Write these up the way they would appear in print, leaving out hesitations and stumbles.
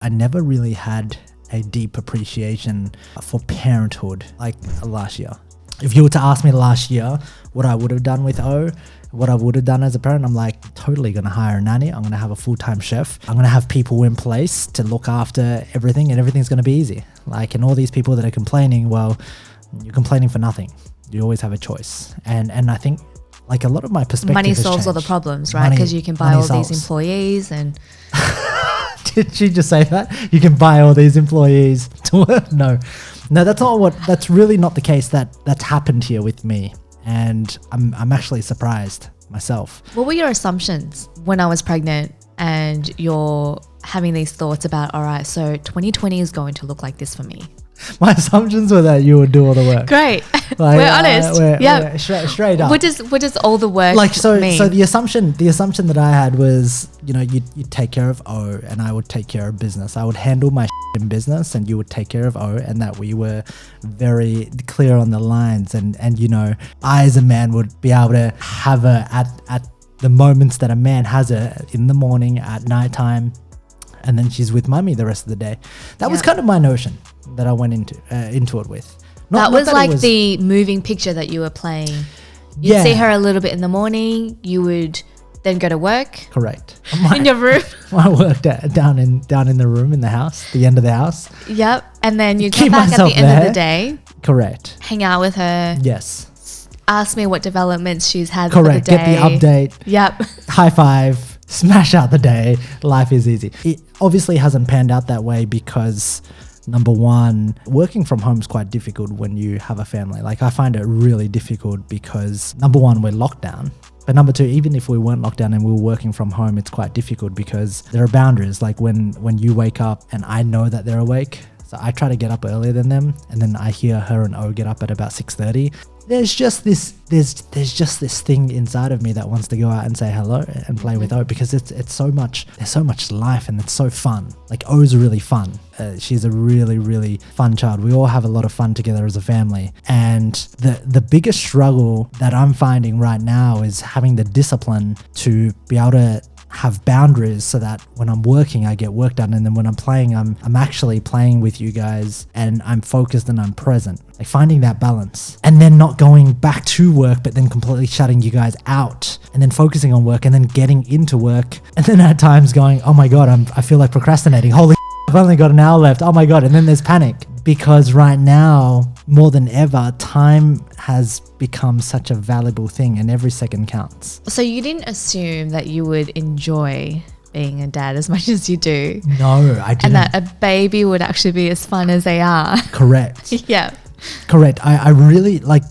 I never really had a deep appreciation for parenthood like last year. If you were to ask me last year what I would have done with O, what I would have done as a parent, I'm like totally going to hire a nanny. I'm going to have a full-time chef. I'm going to have people in place to look after everything, and everything's going to be easy. Like, and all these people that are complaining, well, you're complaining for nothing. You always have a choice. And I think like a lot of my perspective money has solves all the changed. problems, right? Because you can buy all these employees and... Did she just say that? You can buy all these employees to work? No, that's really not the case that's happened here with me. And I'm actually surprised myself. What were your assumptions when I was pregnant and you're having these thoughts about, all right, so 2020 is going to look like this for me? My assumptions were that you would do all the work. Great. Like, we're honest. Yeah. Straight up. What does all the work mean? So the assumption that I had was, you'd take care of O and I would take care of business. I would handle my in business and you would take care of O, and that we were very clear on the lines, and I as a man would be able to have her at the moments that a man has her, in the morning, at nighttime, and then she's with mummy the rest of the day. That was kind of my notion that I went into it with. That was the moving picture that you were playing. You'd see her a little bit in the morning. You would then go to work. Correct. In your room. I worked down in the room in the house, the end of the house. Yep. And then you'd come back at the end of the day. Correct. Hang out with her. Yes. Ask me what developments she's had for the day. Get the update. Yep. High five. Smash out the day. Life is easy. It obviously hasn't panned out that way because, number one, working from home is quite difficult when you have a family. Like, I find it really difficult because, number one, we're locked down. But number two, even if we weren't locked down and we were working from home, it's quite difficult because there are boundaries. Like when you wake up and I know that they're awake, so I try to get up earlier than them, and then I hear her and O get up at about 6:30. There's just this thing inside of me that wants to go out and say hello and play with O, because it's so much. There's so much life and it's so fun. Like, O's really fun. She's a really, really fun child. We all have a lot of fun together as a family. And the biggest struggle that I'm finding right now is having the discipline to be able to have boundaries so that when I'm working, I get work done, and then when I'm playing, I'm actually playing with you guys and I'm focused and I'm present. Like, finding that balance, and then not going back to work but then completely shutting you guys out, and then focusing on work and then getting into work, and then at times going, oh my god, I feel like procrastinating. Holy I've only got an hour left. Oh my god. And then there's panic, because right now more than ever, time has become such a valuable thing and every second counts. So you didn't assume that you would enjoy being a dad as much as you do? No, I didn't. And that a baby would actually be as fun as they are? Correct. Yeah. Correct. I really like,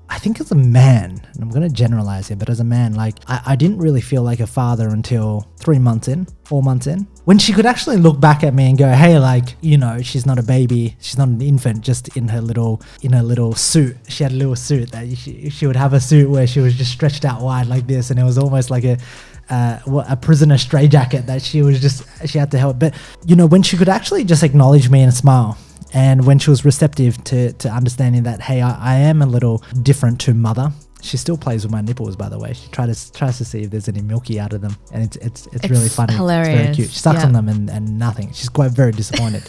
I think as a man, and I'm going to generalize here, but as a man, like I didn't really feel like a father until 4 months in, when she could actually look back at me and go, hey, like, she's not a baby, she's not an infant, just in her little suit. She had a little suit that she would have a suit where she was just stretched out wide like this, and it was almost like a prisoner straitjacket that she had to help. But when she could actually just acknowledge me and smile, and when she was receptive to understanding that, hey, I am a little different to mother. She still plays with my nipples, by the way. She tries to see if there's any milky out of them, and it's really funny. Hilarious. It's very cute. She sucks on them and nothing. She's quite very disappointed.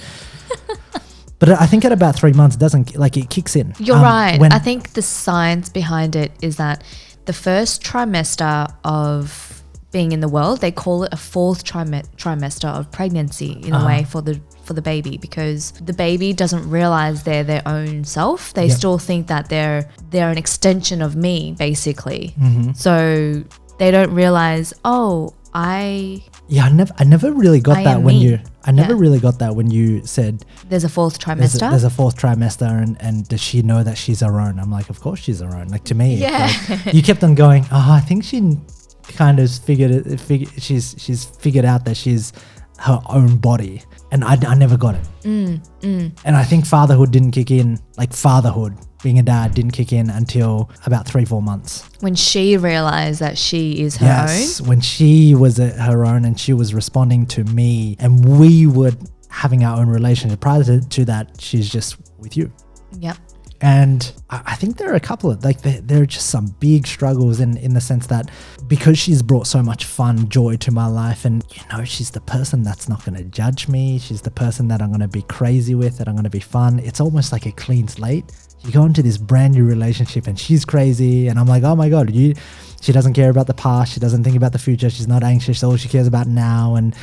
But I think at about 3 months, it kicks in. You're right. I think the science behind it is that the first trimester of being in the world, they call it a fourth trimester of pregnancy in a way for the baby, because the baby doesn't realize they're their own self. They still think that they're an extension of me, basically. Mm-hmm. So they don't realize, I never really got that when you really got that when you said there's a fourth trimester. There's a fourth trimester, and does she know that she's her own? I'm like, of course she's her own. Like, to me, like, you kept on going, I think she kind of she's figured out that she's her own body, and I never got it. And I think fatherhood didn't kick in, like fatherhood, being a dad didn't kick in until about 3-4 months. When she realized that she is her own? When she was her own and she was responding to me, and we were having our own relationship. Prior to that, she's just with you. Yep. And I think there are a couple of, like, there are just some big struggles in the sense that because she's brought so much fun, joy to my life, and, you know, she's the person that's not going to judge me. She's the person that I'm going to be crazy with, that I'm going to be fun. It's almost like a clean slate. You go into this brand new relationship and she's crazy, and I'm like, oh my God, she doesn't care about the past. She doesn't think about the future. She's not anxious. All she cares about now. And,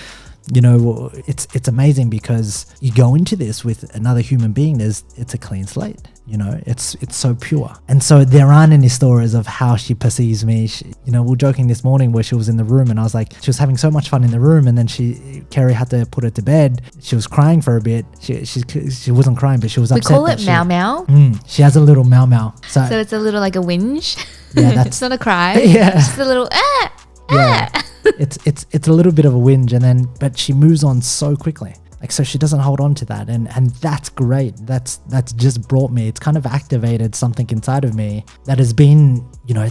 you know, it's amazing because you go into this with another human being. It's a clean slate. You know, it's so pure. And so there aren't any stories of how she perceives me. You know, we were joking this morning where she was in the room and I was like, she was having so much fun in the room, and then Keri had to put her to bed. She was crying for a bit. She wasn't crying, but she was upset. We call it meow meow. She has a little meow meow. So it's a little like a whinge. Yeah, that's it's not a cry. Yeah. It's just a little yeah. It's a little bit of a whinge, but she moves on so quickly. Like, so she doesn't hold on to that, and that's great. That's just brought me. It's kind of activated something inside of me that has been, you know,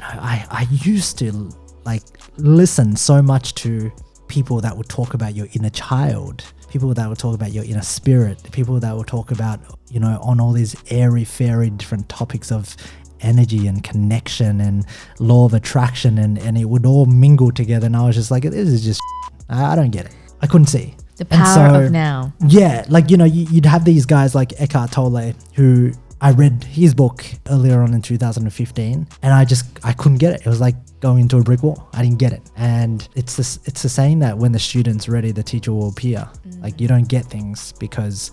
I used to like listen so much to people that would talk about your inner child, people that would talk about your inner spirit, people that would talk about, you know, on all these airy fairy different topics of energy and connection and law of attraction, and it would all mingle together, and I was just like, this is just I don't get it. I couldn't see. The power of now. Yeah, like, you know, you'd have these guys like Eckhart Tolle, who I read his book earlier on in 2015, and I couldn't get it. It was like going into a brick wall. I didn't get it. And it's the saying that when the student's ready, the teacher will appear. Like, you don't get things because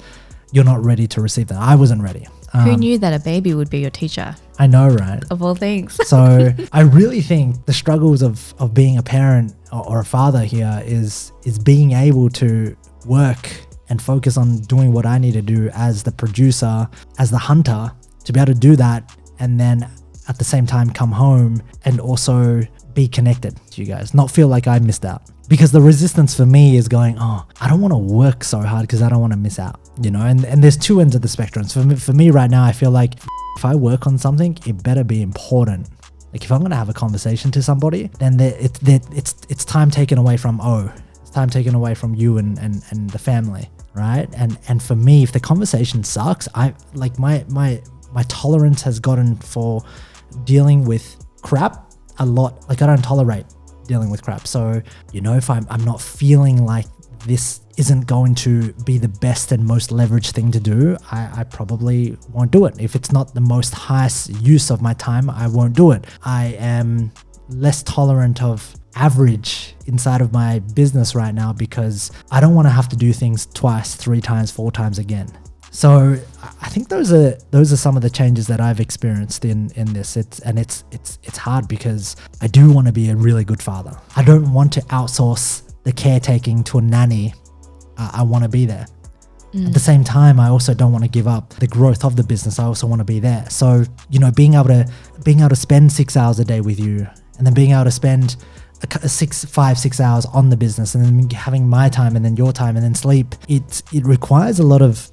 you're not ready to receive them. I wasn't ready. Who knew that a baby would be your teacher? I know, right? Of all things. So I really think the struggles of being a parent or a father here is being able to work and focus on doing what I need to do as the producer, as the hunter, to be able to do that, and then at the same time come home and also be connected to you guys, not feel like I missed out. Because the resistance for me is going, oh, I don't want to work so hard because I don't want to miss out, you know? And there's two ends of the spectrum. So for me right now, I feel like if I work on something, it better be important. Like, if I'm going to have a conversation to somebody, then it's time taken away from, it's time taken away from you and the family, right? And for me, if the conversation sucks, I like my tolerance has gotten for dealing with crap a lot. Like, I don't tolerate dealing with crap. So, you know, if I'm not feeling like this isn't going to be the best and most leveraged thing to do, I probably won't do it. If it's not the most highest use of my time, I won't do it. I am less tolerant of average inside of my business right now because I don't want to have to do things twice, 3 times, 4 times again. So I think those are some of the changes that I've experienced in this. It's hard because I do want to be a really good father. I don't want to outsource the caretaking to a nanny. I want to be there. At the same time, I also don't want to give up the growth of the business. I also want to be there. So, you know, being able to spend 6 hours a day with you, and then being able to spend 5-6 hours on the business, and then having my time and then your time and then sleep, it requires a lot of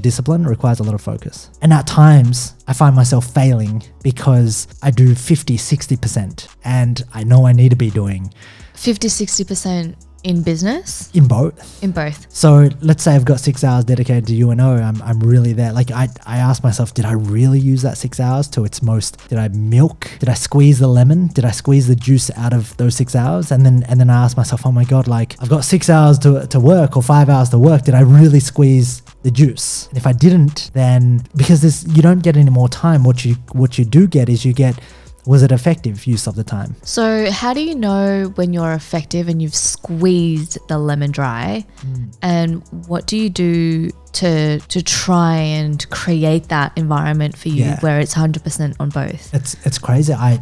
discipline. It requires a lot of focus, and at times I find myself failing because I do 50-60%, and I know I need to be doing 50-60% in business? In both. In both. So let's say I've got 6 hours dedicated to UNO. I'm really there. Like, I ask myself, did I really use that 6 hours to its most? Did I milk? Did I squeeze the lemon? Did I squeeze the juice out of those 6 hours? And then I ask myself, oh my God, like, I've got 6 hours to work or 5 hours to work. Did I really squeeze the juice? And if I didn't, then because you don't get any more time, what you do get is was it effective use of the time? So how do you know when you're effective and you've squeezed the lemon dry? And what do you do to try and create that environment for you where it's 100% on both? It's crazy. I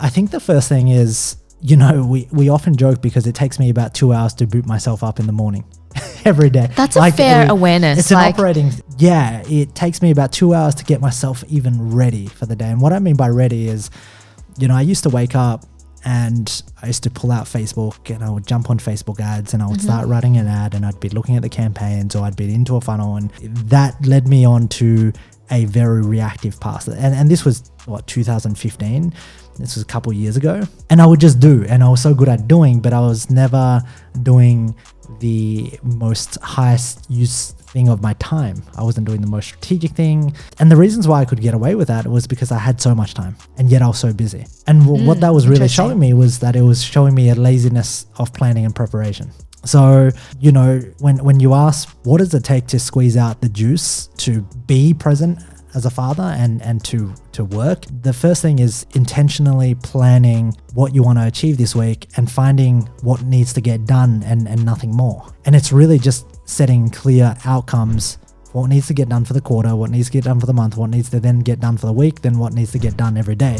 think the first thing is, you know, we often joke because it takes me about 2 hours to boot myself up in the morning. Every day. That's a fair awareness. It's an operating. Yeah, it takes me about 2 hours to get myself even ready for the day. And what I mean by ready is, you know, I used to wake up and I used to pull out Facebook and I would jump on Facebook ads and I would start writing an ad and I'd be looking at the campaigns or I'd be into a funnel, and that led me on to a very reactive path. And this was 2015. This was a couple of years ago. And I would just do, and I was so good at doing, but I was never doing the most highest use thing of my time. I wasn't doing the most strategic thing. And the reasons why I could get away with that was because I had so much time and yet I was so busy. And what that was really showing me was that it was showing me a laziness of planning and preparation. So, you know, when you ask what does it take to squeeze out the juice to be present as a father and to work, the first thing is intentionally planning what you want to achieve this week and finding what needs to get done and nothing more. And it's really just setting clear outcomes for what needs to get done for the quarter, what needs to get done for the month, what needs to then get done for the week, then what needs to get done every day.